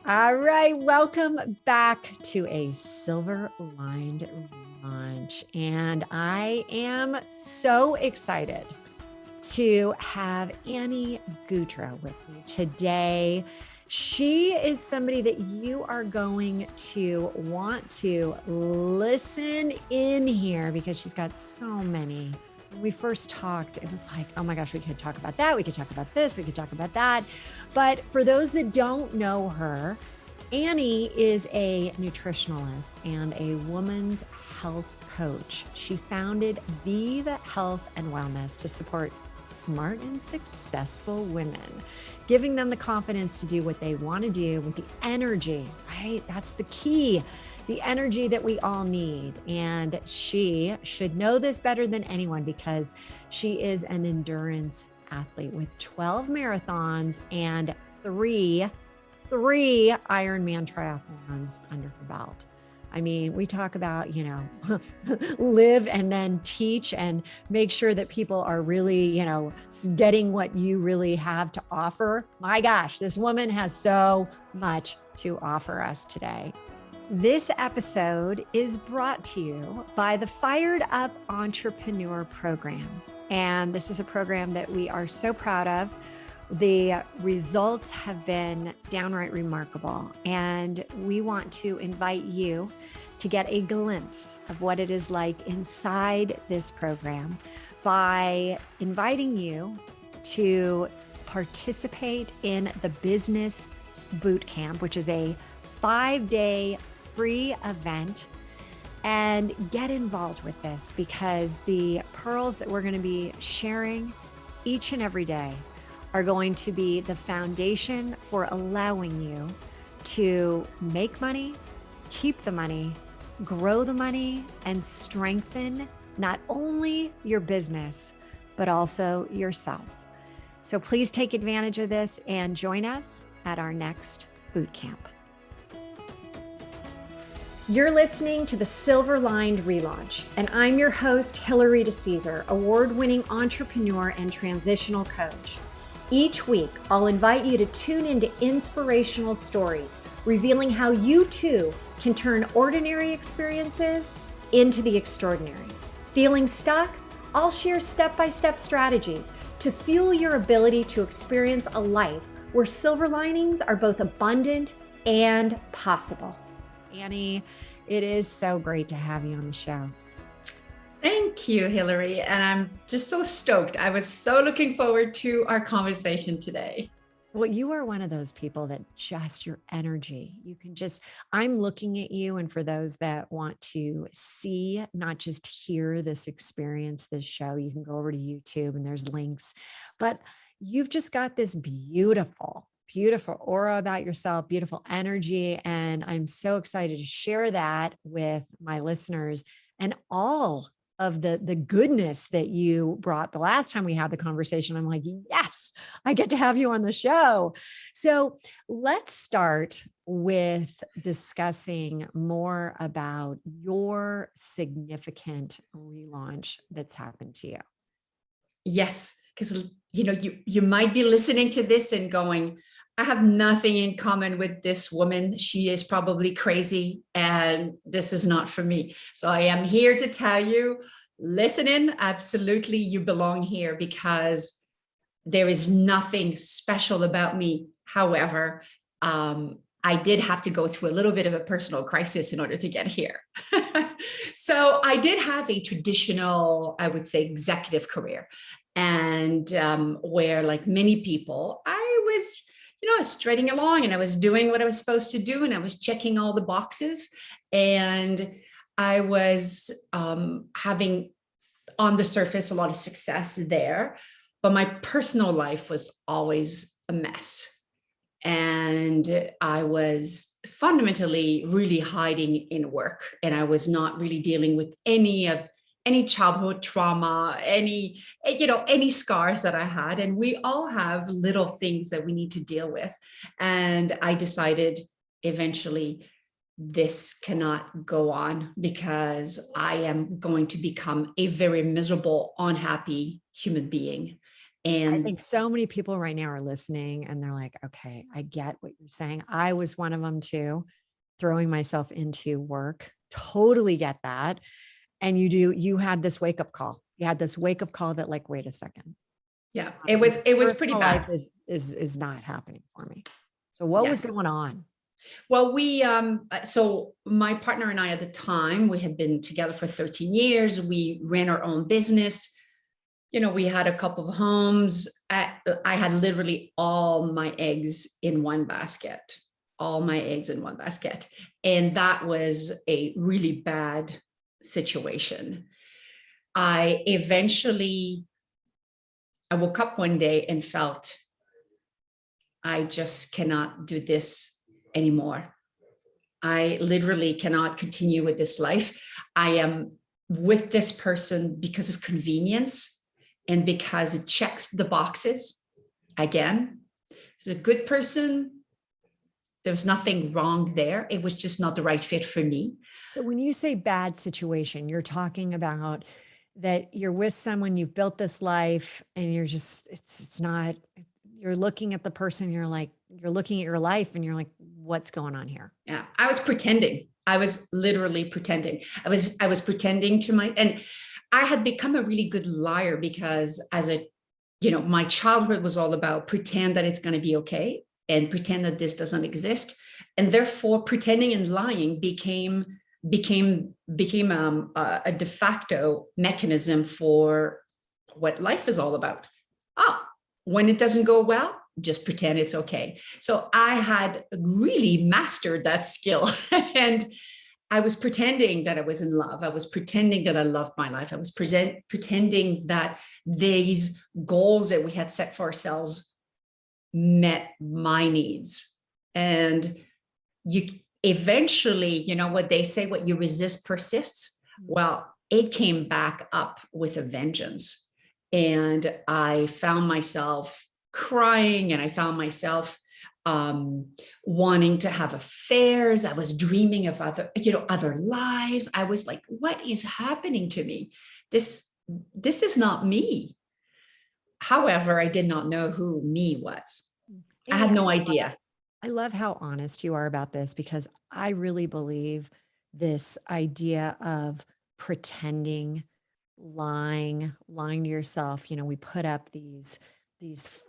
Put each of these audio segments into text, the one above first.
All right, welcome back to a Silver Lined Relaunch. And I am so excited to have Annie Gaudreault with me today. She is somebody that you are going to want to listen in here because she's got so many. When we first talked, it was like, oh my gosh, we could talk about that. We could talk about this. We could talk about that. But for those that don't know her, Annie is a nutritionalist and a woman's health coach. She founded Vive Health and Wellness to support smart and successful women, giving them the confidence to do what they want to do with the energy, right? That's the key, the energy that we all need. And she should know this better than anyone because she is an endurance athlete with 12 marathons and three Ironman triathlons under her belt. I mean, we talk about, live and then teach and make sure that people are really, getting what you really have to offer. My gosh, this woman has so much to offer us today. This episode is brought to you by the Fired Up Entrepreneur Program. And this is a program that we are so proud of. The results have been downright remarkable, and we want to invite you to get a glimpse of what it is like inside this program by inviting you to participate in the Business Boot Camp, which is a 5-day free event, and get involved with this because the pearls that we're going to be sharing each and every day are going to be the foundation for allowing you to make money, keep the money, grow the money, and strengthen not only your business, but also yourself. So please take advantage of this and join us at our next boot camp. You're listening to the Silver Lined Relaunch, and I'm your host, Hillary DeCesar, award-winning entrepreneur and transitional coach. Each week, I'll invite you to tune into inspirational stories, revealing how you too can turn ordinary experiences into the extraordinary. Feeling stuck? I'll share step-by-step strategies to fuel your ability to experience a life where silver linings are both abundant and possible. Annie, it is so great to have you on the show. Thank you, Hillary. And I'm just so stoked. I was so looking forward to our conversation today. Well, you are one of those people that just your energy, I'm looking at you. And for those that want to see, not just hear this experience, this show, you can go over to YouTube and there's links, but you've just got this beautiful aura about yourself, beautiful energy. And I'm so excited to share that with my listeners and all of the goodness that you brought the last time we had the conversation. I'm like, yes, I get to have you on the show. So let's start with discussing more about your significant relaunch that's happened to you. Yes, because you might be listening to this and going, I have nothing in common with this woman. She is probably crazy and this is not for me. So I am here to tell you, listen in, absolutely you belong here because there is nothing special about me. However, I did have to go through a little bit of a personal crisis in order to get here. So I did have a traditional, I would say, executive career. And where, like many people, I was striding along and I was doing what I was supposed to do and I was checking all the boxes and I was having on the surface a lot of success there, but my personal life was always a mess. And I was fundamentally really hiding in work and I was not really dealing with any childhood trauma, any scars that I had. And we all have little things that we need to deal with. And I decided eventually this cannot go on because I am going to become a very miserable, unhappy human being. I And think so many people right now are listening and they're like, okay, I get what you're saying. I was one of them too, throwing myself into work. Totally get that. And you had this wake up call. You had this wake up call that like, wait a second. yeah, My it was pretty personal life bad. is not happening for me. So what was Yes. going on? Well, so my partner and I at the time, we had been together for 13 years. We ran our own business. We had a couple of homes. I had literally all my eggs in one basket, all my eggs in one basket. And that was a really bad situation. I woke up one day and felt I just cannot do this anymore. I literally cannot continue with this life. I am with this person because of convenience and because it checks the boxes. Again, it's a good person. There was nothing wrong there. It was just not the right fit for me. So when you say bad situation, you're talking about that you're with someone, you've built this life and you're just, it's not, you're looking at the person, you're like, you're looking at your life and you're like, what's going on here? Yeah, I was pretending. I was literally pretending. I was pretending and I had become a really good liar because my childhood was all about pretend that it's going to be okay and pretend that this doesn't exist. And therefore pretending and lying became a de facto mechanism for what life is all about. When it doesn't go well, just pretend it's okay. So I had really mastered that skill. And I was pretending that I was in love. I was pretending that I loved my life. I was pretending that these goals that we had set for ourselves met my needs. And you eventually, what they say, what you resist persists. Well, it came back up with a vengeance. And I found myself crying, and I found myself wanting to have affairs. I was dreaming of other lives. I was like, what is happening to me? This is not me. However, I did not know who me was. I had no idea. I love how honest you are about this, because I really believe this idea of pretending, lying to yourself. We put up these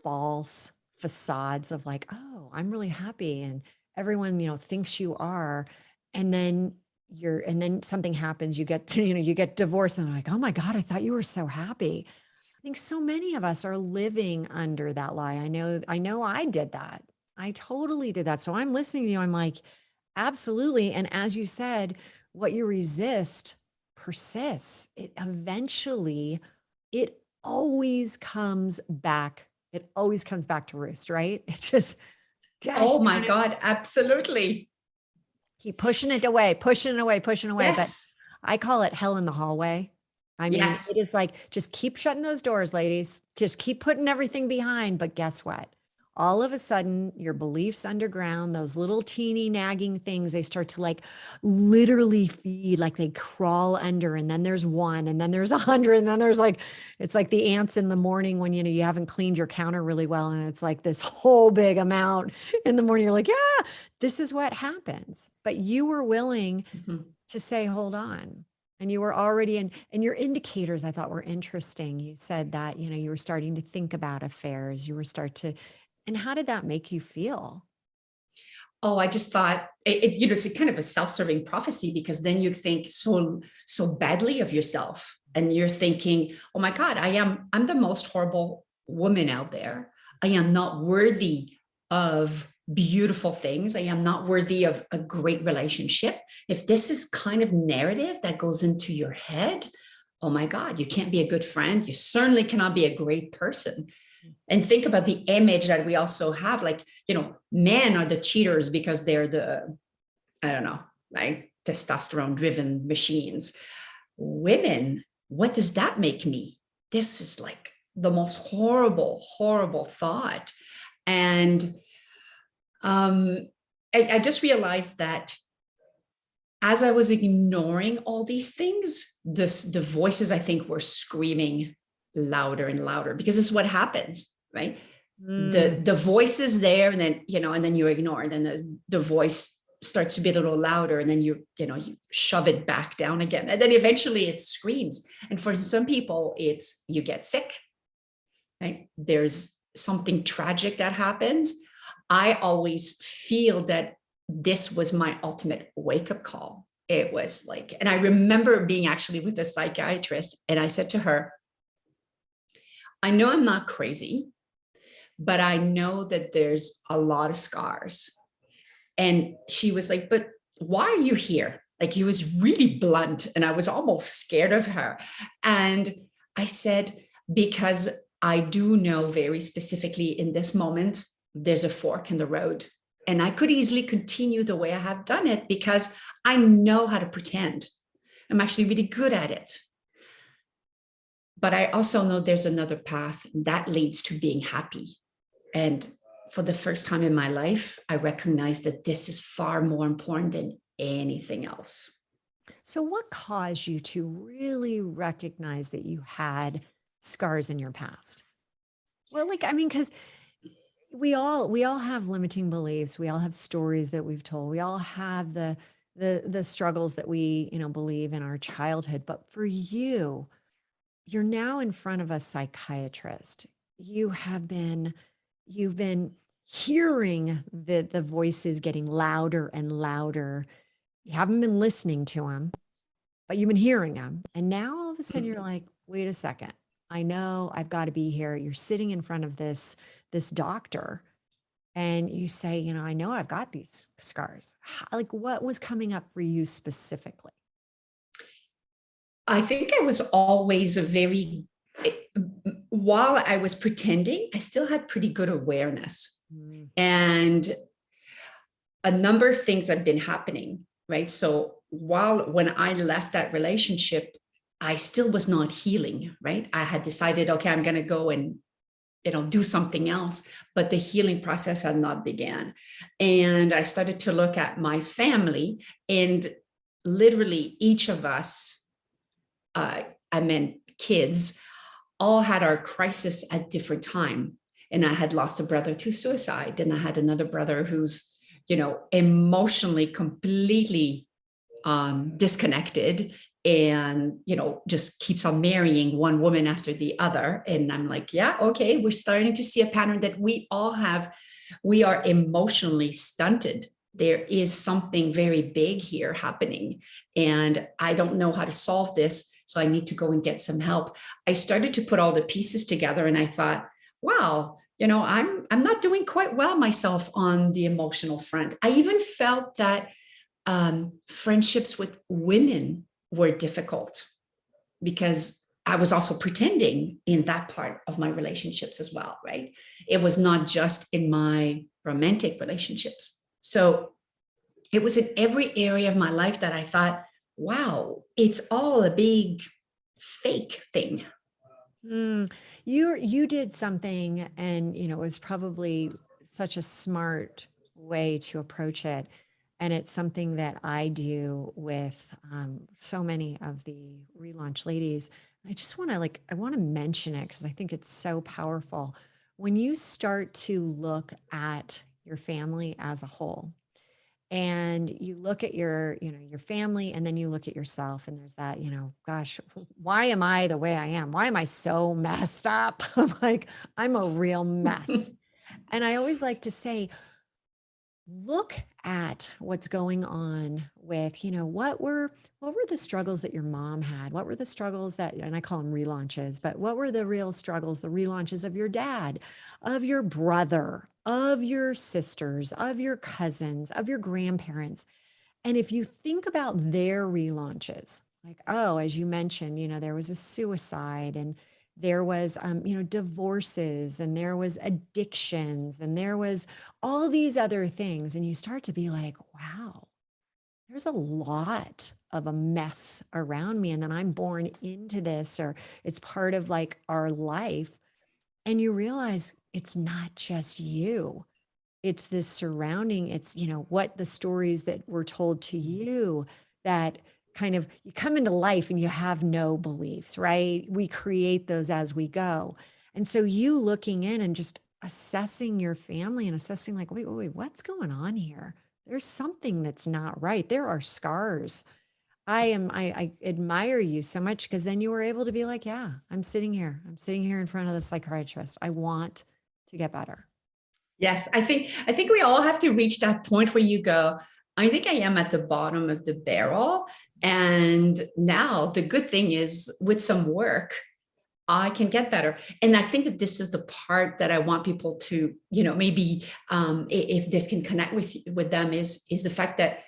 false facades of like, oh, I'm really happy, and everyone, thinks you are. And then something happens, you get, you get divorced, and they're like, oh my God, I thought you were so happy. I think so many of us are living under that lie. I know I did that. I totally did that. So I'm listening to you. I'm like, absolutely. And as you said, what you resist persists. It always comes back. It always comes back to roost, right? It just, gosh, Oh my God, absolutely. keep pushing it away, pushing it away, pushing it away. But Yes. I call it hell in the hallway. I mean, Yes. it is like, just keep shutting those doors, ladies. Just keep putting everything behind. But guess what? All of a sudden, your beliefs underground, those little teeny nagging things, they start to like literally feed, like they crawl under. And then there's one, and then there's 100. And then there's like, it's like the ants in the morning when, you haven't cleaned your counter really well. And it's like this whole big amount in the morning. You're like, yeah, this is what happens. But you were willing to say, hold on. And you were already in, and your indicators I thought were interesting. You said that, you were starting to think about affairs. And how did that make you feel? Oh, I just thought it's a kind of a self-serving prophecy, because then you think so badly of yourself, and you're thinking, oh my God, I'm the most horrible woman out there. I am not worthy of beautiful things. I am not worthy of a great relationship. If this is kind of narrative that goes into your head, oh my God, you can't be a good friend. You certainly cannot be a great person. And think about the image that we also have, like, men are the cheaters because they're I don't know, like testosterone driven machines. Women, what does that make me? This is like the most horrible thought. And I just realized that as I was ignoring all these things, the voices, I think, were screaming louder and louder, because it's what happens, right? Mm. The voice is there, and then, and then you ignore it, and the voice starts to be a little louder, and then you shove it back down again, and then eventually it screams. And for some people, it's you get sick, right? There's something tragic that happens. I always feel that this was my ultimate wake-up call. It was like, and I remember being actually with a psychiatrist, and I said to her, I know I'm not crazy, but I know that there's a lot of scars. And she was like, but why are you here? Like, he was really blunt, and I was almost scared of her. And I said, because I do know very specifically in this moment, there's a fork in the road. And I could easily continue the way I have done it because I know how to pretend. I'm actually really good at it. But I also know there's another path that leads to being happy. And for the first time in my life, I recognize that this is far more important than anything else. So what caused you to really recognize that you had scars in your past? Well, like, I mean, because we all have limiting beliefs. We all have stories that we've told. We all have the struggles that we, believe in our childhood. But for you, you're now in front of a psychiatrist. You've been hearing the voices getting louder and louder. You haven't been listening to them, but you've been hearing them. And now all of a sudden you're like, wait a second. I know I've got to be here. You're sitting in front of this doctor, and you say, I know I've got these scars. Like, what was coming up for you specifically? I think I was always while I was pretending, I still had pretty good awareness. Mm. And a number of things have been happening, right? So when I left that relationship, I still was not healing, right? I had decided, okay, I'm going to go and do something else, but the healing process had not began. And I started to look at my family, and literally each of us, I meant kids, all had our crisis at different time. And I had lost a brother to suicide, and I had another brother who's, emotionally completely disconnected, and just keeps on marrying one woman after the other. And I'm like, yeah, okay, we're starting to see a pattern that we all have. We are emotionally stunted. There is something very big here happening, and I don't know how to solve this, so I need to go and get some help. I started to put all the pieces together, and I thought, wow, I'm not doing quite well myself on the emotional front. I even felt that friendships with women were difficult because I was also pretending in that part of my relationships as well, right? It was not just in my romantic relationships. So it was in every area of my life that I thought, wow, it's all a big fake thing. Mm. You did something, and it was probably such a smart way to approach it. And it's something that I do with so many of the relaunch ladies. I just want to I want to mention it because I think it's so powerful. When you start to look at your family as a whole, and you look at your family, and then you look at yourself, and there's that, gosh, why am I the way I am? Why am I so messed up? I'm like, I'm a real mess. And I always like to say, look at what's going on with, what were the struggles that your mom had? What were the struggles that, and I call them relaunches, but what were the real struggles, the relaunches of your dad, of your brother, of your sisters, of your cousins, of your grandparents? And if you think about their relaunches, like, oh, as you mentioned, there was a suicide, and there was, divorces, and there was addictions, and there was all these other things. And you start to be like, wow, there's a lot of a mess around me. And then I'm born into this, or it's part of like our life. And you realize it's not just you, it's this surrounding, it's what the stories that were told to you that you come into life and you have no beliefs, right? We create those as we go. And so you looking in and just assessing your family and assessing like, wait, what's going on here? There's something that's not right. There are scars. I admire you so much because then you were able to be like, yeah, I'm sitting here. I'm sitting here in front of the psychiatrist. I want to get better. Yes, I think we all have to reach that point where you go, I think I am at the bottom of the barrel. And now the good thing is with some work, I can get better. And I think that this is the part that I want people to, maybe if this can connect with them is the fact that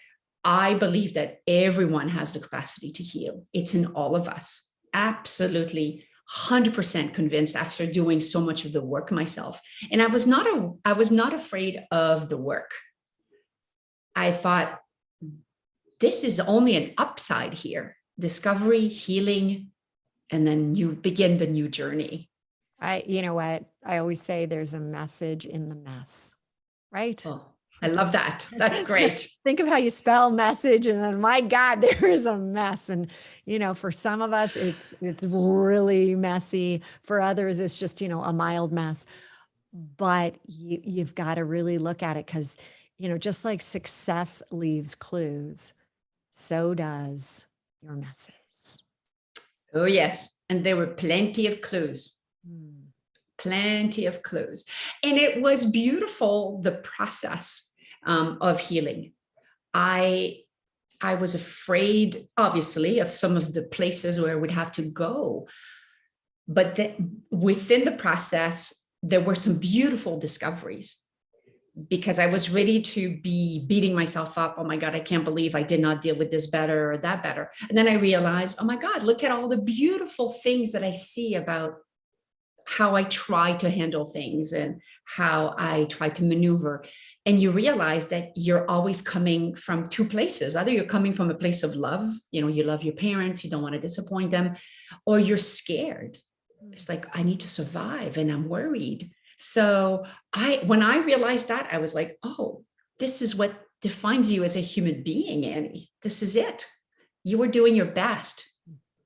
I believe that everyone has the capacity to heal. It's in all of us. Absolutely 100% convinced after doing so much of the work myself. And I was not afraid of the work. I thought this is only an upside here. Discovery, healing, and then you begin the new journey. You know what? I always say there's a message in the mess, right? Oh, I love that. That's great. Think of how you spell message, and then my God, there is a mess. And for some of us, it's really messy. For others, it's just a mild mess. But you've got to really look at it because just like success leaves clues, so does your messes. Oh yes, and there were plenty of clues. Hmm. Plenty of clues. And it was beautiful, the process of healing. I was afraid, obviously, of some of the places where I would have to go. But within the process, there were some beautiful discoveries because I was ready to be beating myself up. Oh my God, I can't believe I did not deal with this better or that better. And then I realized, oh my God, look at all the beautiful things that I see about how I try to handle things and how I try to maneuver. And you realize that you're always coming from two places. Either you're coming from a place of love, you love your parents, you don't want to disappoint them, or you're scared. It's like, I need to survive and I'm worried. So when I realized that, I was like, oh, this is what defines you as a human being, Annie. This is it. You were doing your best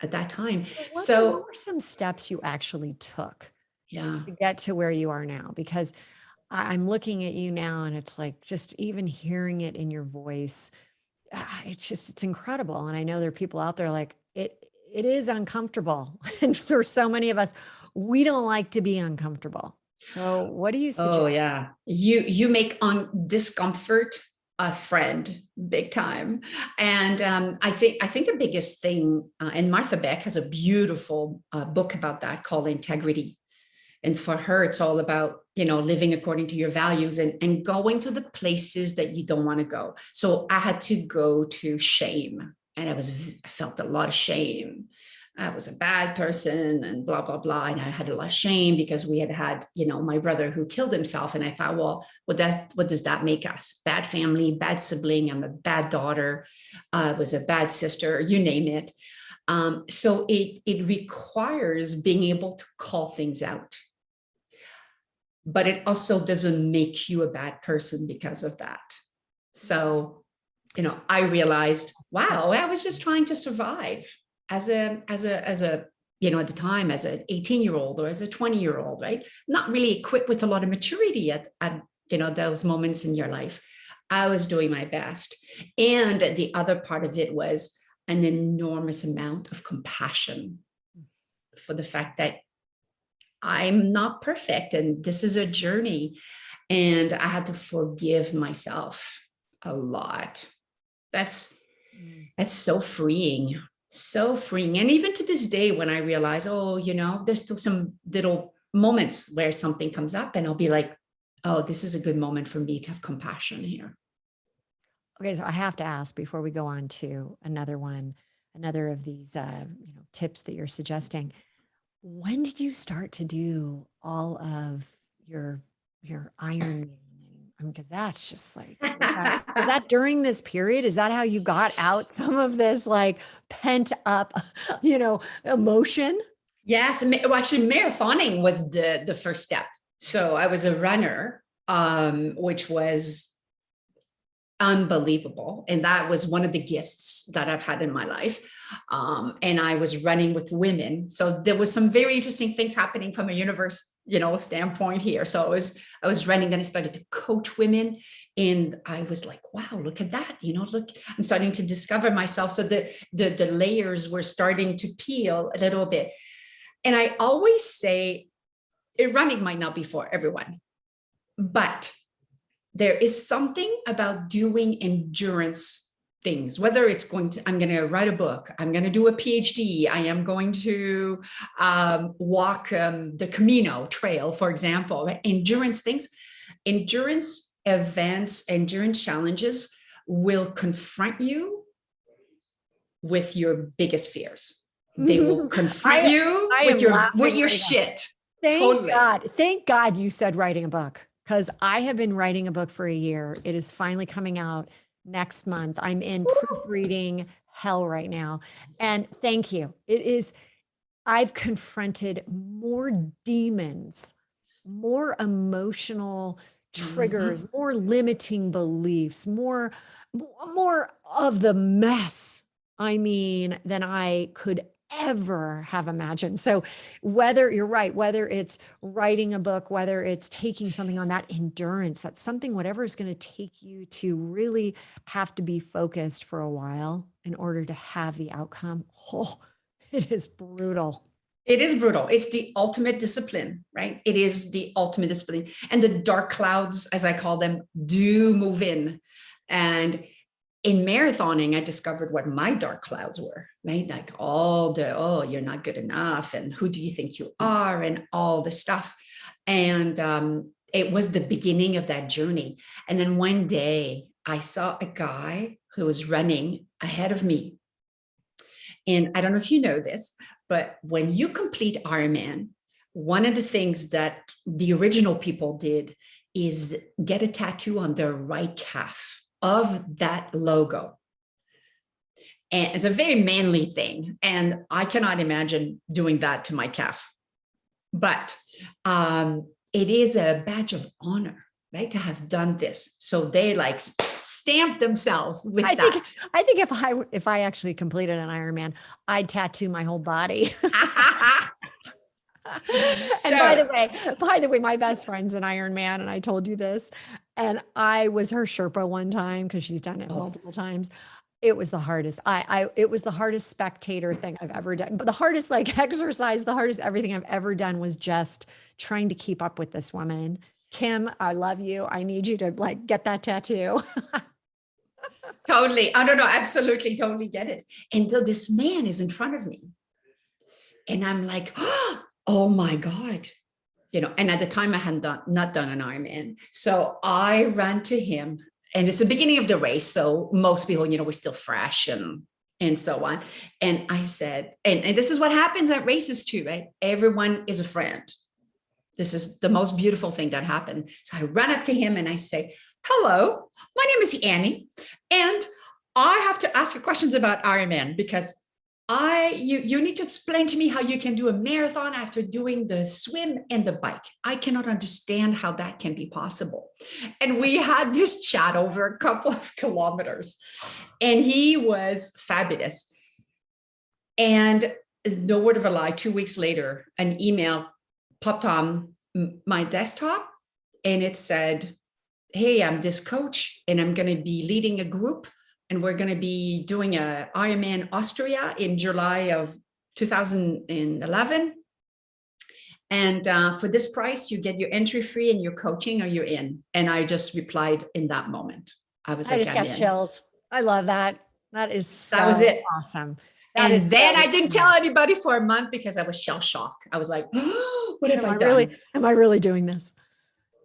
at that time. What were some steps you actually took to get to where you are now? Because I'm looking at you now and it's like, just even hearing it in your voice, it's incredible. And I know there are people out there like it is uncomfortable. And for so many of us, we don't like to be uncomfortable. So what do you suggest? Oh yeah. You make on discomfort a friend big time. And I think the biggest thing, and Martha Beck has a beautiful book about that called Integrity. And for her, it's all about, living according to your values and going to the places that you don't want to go. So I had to go to shame, and I felt a lot of shame. I was a bad person and blah, blah, blah. And I had a lot of shame because we had, my brother who killed himself. And I thought, well, what does that make us? Bad family, bad sibling. I'm a bad daughter. I was a bad sister, you name it. So it requires being able to call things out. But it also doesn't make you a bad person because of that. So, I realized, wow, I was just trying to survive as a at the time, as an 18-year-old or as a 20-year-old, right? Not really equipped with a lot of maturity at those moments in your life. I was doing my best. And the other part of it was an enormous amount of compassion for the fact that I'm not perfect and this is a journey. And I had to forgive myself a lot. That's so freeing. So freeing. And even to this day, when I realize, there's still some little moments where something comes up and I'll be like, oh, this is a good moment for me to have compassion here. Okay. So I have to ask before we go on to another of these, tips that you're suggesting. When did you start to do all of your Iron Man? Because that's just like, is that during this period? Is that how you got out some of this like pent up, emotion? Yes. Well, actually, marathoning was the first step. So I was a runner, which was unbelievable. And that was one of the gifts that I've had in my life. And I was running with women. So there was some very interesting things happening from a universe, standpoint here. So I was running, then I started to coach women. And I was like, wow, look at that. Look, I'm starting to discover myself. So the layers were starting to peel a little bit. And I always say, running might not be for everyone, but there is something about doing endurance things, whether it's I'm going to write a book, I'm going to do a PhD, I am going to walk the Camino trail, for example, endurance things, endurance events, endurance challenges will confront you with your biggest fears. They will confront you with your shit. Thank God you said writing a book, because I have been writing a book for a year. It is finally coming out next month. I'm in proofreading hell right now. And thank you. I've confronted more demons, more emotional triggers, more limiting beliefs, more of the mess, than I could ever have imagined. So whether you're right, whether it's writing a book, whether it's taking something on, that endurance, that's something, whatever is going to take you to really have to be focused for a while in order to have the outcome. Oh, it is brutal. It is brutal. It's the ultimate discipline, right? It is the ultimate discipline. And the dark clouds, as I call them, do move in. And in marathoning, I discovered what my dark clouds were, right? Like all the, oh, you're not good enough. And who do you think you are? And all the stuff. And it was the beginning of that journey. And then one day I saw a guy who was running ahead of me. And I don't know if you know this, but when you complete Ironman, one of the things that the original people did is get a tattoo on their right calf of that logo. And it's a very manly thing. And I cannot imagine doing that to my calf. But it is a badge of honor, right, to have done this. So they like stamp themselves with that. I think if I actually completed an Ironman, I'd tattoo my whole body. And by the way, my best friend's an Ironman, and I told you this, and I was her Sherpa one time because she's done it multiple times. It was the hardest. It was the hardest spectator thing I've ever done. But the hardest exercise, the hardest everything I've ever done was just trying to keep up with this woman. Kim, I love you. I need you to get that tattoo. Totally. I don't know. Absolutely. Totally get it. And so this man is in front of me. And I'm like, oh my God. And at the time I had not done an Ironman. So I ran to him, and it's the beginning of the race. So most people, we're still fresh and so on. And I said, and this is what happens at races too, right? Everyone is a friend. This is the most beautiful thing that happened. So I run up to him and I say, hello, my name is Annie. And I have to ask you questions about Ironman because you need to explain to me how you can do a marathon after doing the swim and the bike. I cannot understand how that can be possible. And we had this chat over a couple of kilometers, and he was fabulous. And no word of a lie, 2 weeks later, an email popped on my desktop, and it said, hey, I'm this coach, and I'm going to be leading a group. And we're going to be doing a Ironman Austria in July of 2011. And for this price, you get your entry free and your coaching, or you're in. And I just replied in that moment. I was like, I'm in. Chills. I love that. That was it. Awesome. And then I didn't tell anybody for a month because I was shell shocked. I was like, oh, what have I done? Am I really doing this?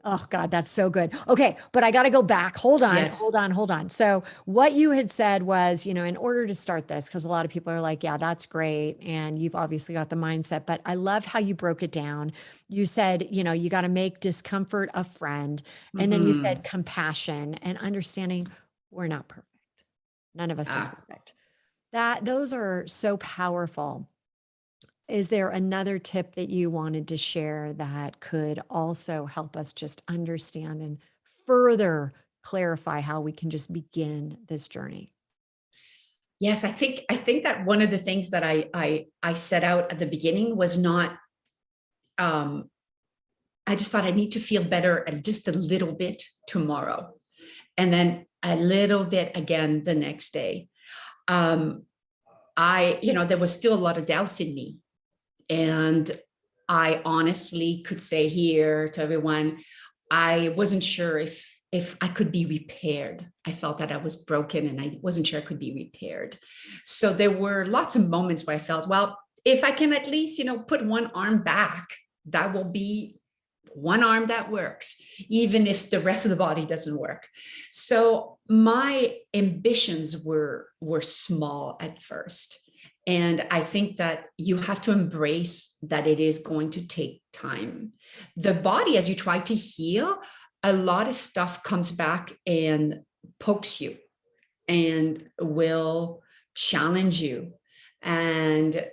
Oh God, that's so good. Okay. But I got to go back. Hold on. So what you had said was, in order to start this, because a lot of people are like, yeah, that's great. And you've obviously got the mindset, but I loved how you broke it down. You said, you got to make discomfort a friend. And then you said compassion and understanding we're not perfect. None of us are perfect. Those are so powerful. Is there another tip that you wanted to share that could also help us just understand and further clarify how we can just begin this journey? Yes, I think that one of the things that I set out at the beginning was not, I just thought I need to feel better and just a little bit tomorrow, and then a little bit again the next day. Um, there was still a lot of doubts in me, and I honestly could say here to everyone, I wasn't sure if I could be repaired. I felt that I was broken and I wasn't sure I could be repaired. So there were lots of moments where I felt, well, if I can at least, put one arm back, that will be one arm that works, even if the rest of the body doesn't work. So my ambitions were small at first. And I think that you have to embrace that it is going to take time. The body, as you try to heal, a lot of stuff comes back and pokes you and will challenge you. And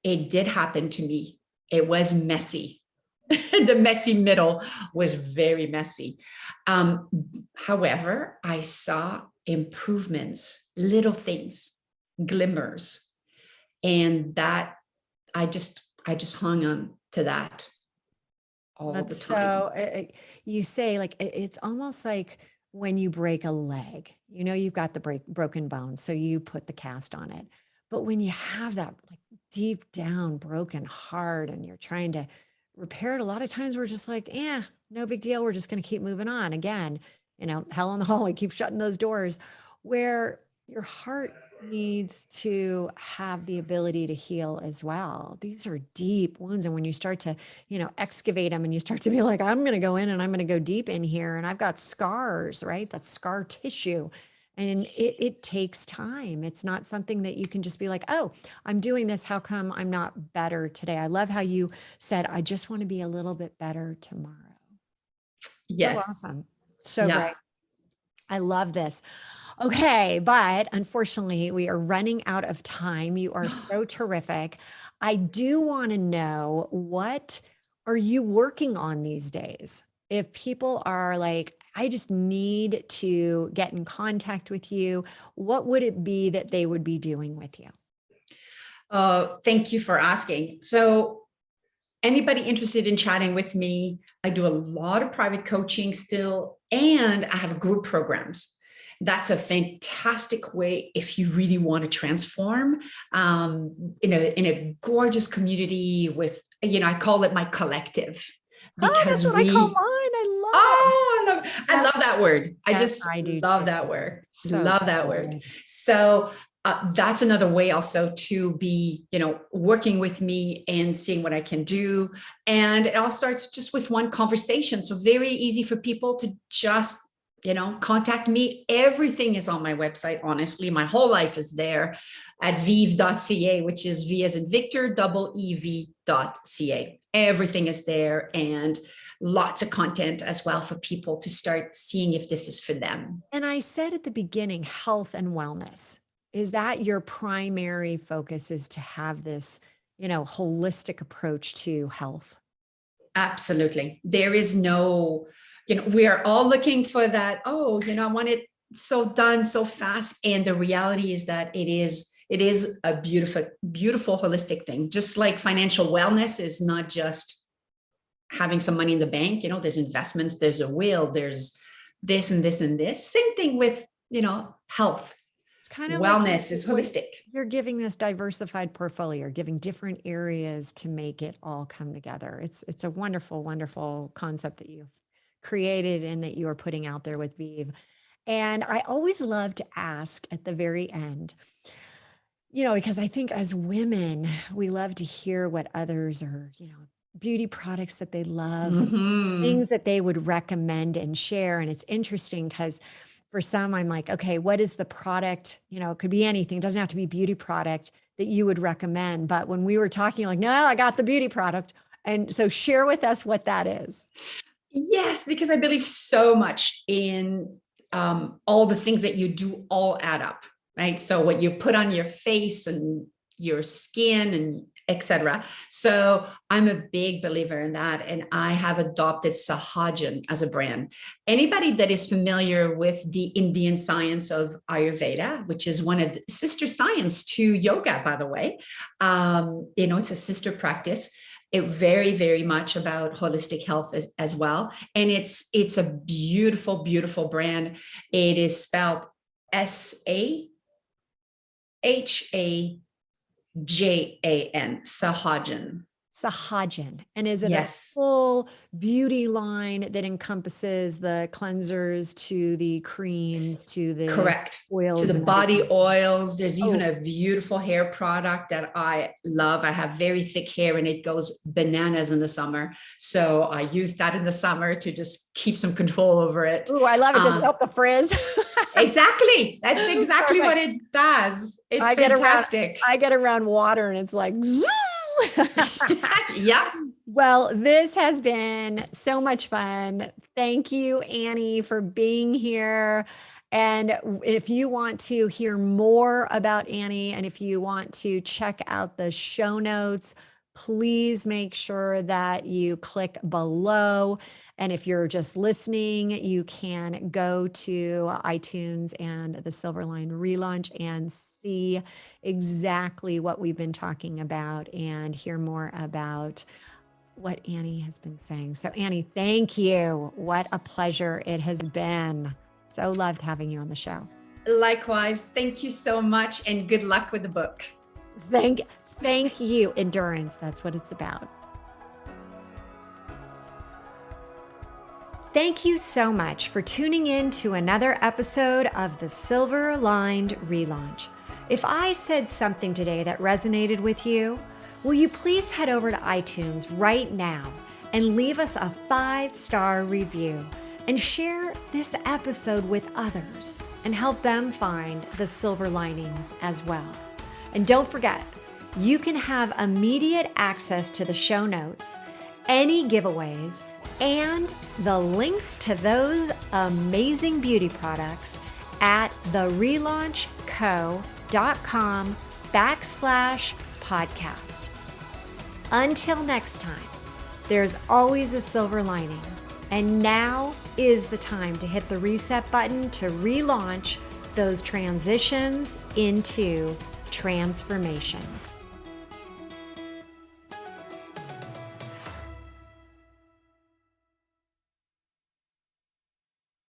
it did happen to me. It was messy. The messy middle was very messy. However, I saw improvements, little things, glimmers. And that I just hung on to that all the That's time. so, you say like, it's almost like when you break a leg, you've got the broken bone. So you put the cast on it. But when you have that like deep down broken heart and you're trying to repair it, a lot of times we're just like, no big deal. We're just going to keep moving on. Again, hell in the hallway, keep shutting those doors. Where your heart needs to have the ability to heal as well. These are deep wounds. And when you start to, excavate them and you start to be like, I'm going to go in and I'm going to go deep in here and I've got scars, right? That's scar tissue. And it takes time. It's not something that you can just be like, oh, I'm doing this. How come I'm not better today? I love how you said, I just want to be a little bit better tomorrow. So Yes. awesome. So Yeah. great. I love this. Okay, but unfortunately, we are running out of time. You are so terrific. I do want to know, what are you working on these days? If people are like, I just need to get in contact with you, what would it be that they would be doing with you? Thank you for asking. So anybody interested in chatting with me, I do a lot of private coaching still, and I have group programs. That's a fantastic way if you really want to transform, in a gorgeous community with, I call it my collective, Oh, that's because what I call mine. I love it. oh, I Yes, love that word. I yes, just I do love too. that word. So Love that word. good. So that's another way also to be, working with me and seeing what I can do. And it all starts just with one conversation. So very easy for people to just, contact me. Everything is on my website. Honestly, my whole life is there at vive.ca, which is V as in Victor, EV.ca. Everything is there. And lots of content as well for people to start seeing if this is for them. And I said at the beginning, health and wellness. Is that your primary focus, is to have this, holistic approach to health? Absolutely. There is no, we are all looking for that. Oh, I want it so done so fast. And the reality is that it is a beautiful, beautiful holistic thing. Just like financial wellness is not just having some money in the bank. There's investments, there's a will, there's this and this and this. Same thing with, health. It's kind of like Wellness is holistic. you're giving this diversified portfolio, you're giving different areas to make it all come together. It's a wonderful, wonderful concept that you've created and that you are putting out there with Vive. And I always love to ask at the very end, because I think as women, we love to hear what others are, beauty products that they love and Mm-hmm. things that they would recommend and share. And it's interesting because for some, I'm like, okay, what is the product? It could be anything. It doesn't have to be beauty product that you would recommend. But when we were talking, like, no, I got the beauty product. And so share with us what that is. Yes, because I believe so much in all the things that you do all add up, right? So what you put on your face and your skin and etc. So I'm a big believer in that. And I have adopted Sahajan as a brand. Anybody that is familiar with the Indian science of Ayurveda, which is one of the sister science to yoga, by the way, it's a sister practice. It very, very much about holistic health as well. And it's a beautiful, beautiful brand. It is spelled Sahajan, Sahajan. Sahajan. And is it Yes. a full beauty line that encompasses the cleansers to the creams to the Correct. oils, To the and body everything? oils. There's even a beautiful hair product that I love. I have very thick hair and it goes bananas in the summer. So I use that in the summer to just keep some control over it. Oh, I love it. Does it help the frizz? Exactly. That's exactly what it does. It's fantastic. I get around water and it's like, yeah. Well, this has been so much fun. Thank you, Annie, for being here. And if you want to hear more about Annie and if you want to check out the show notes, please make sure that you click below. And if you're just listening, you can go to iTunes and the Silverline relaunch and see exactly what we've been talking about and hear more about what Annie has been saying. So Annie, thank you. What a pleasure it has been. So loved having you on the show. Likewise. Thank you so much and good luck with the book. Thank you. Endurance. That's what it's about. Thank you so much for tuning in to another episode of the Silver Lined Relaunch. If I said something today that resonated with you, will you please head over to iTunes right now and leave us a 5-star review and share this episode with others and help them find the silver linings as well. And don't forget, you can have immediate access to the show notes, any giveaways, and the links to those amazing beauty products at therelaunchco.com/podcast. Until next time, there's always a silver lining, and now is the time to hit the reset button to relaunch those transitions into transformations.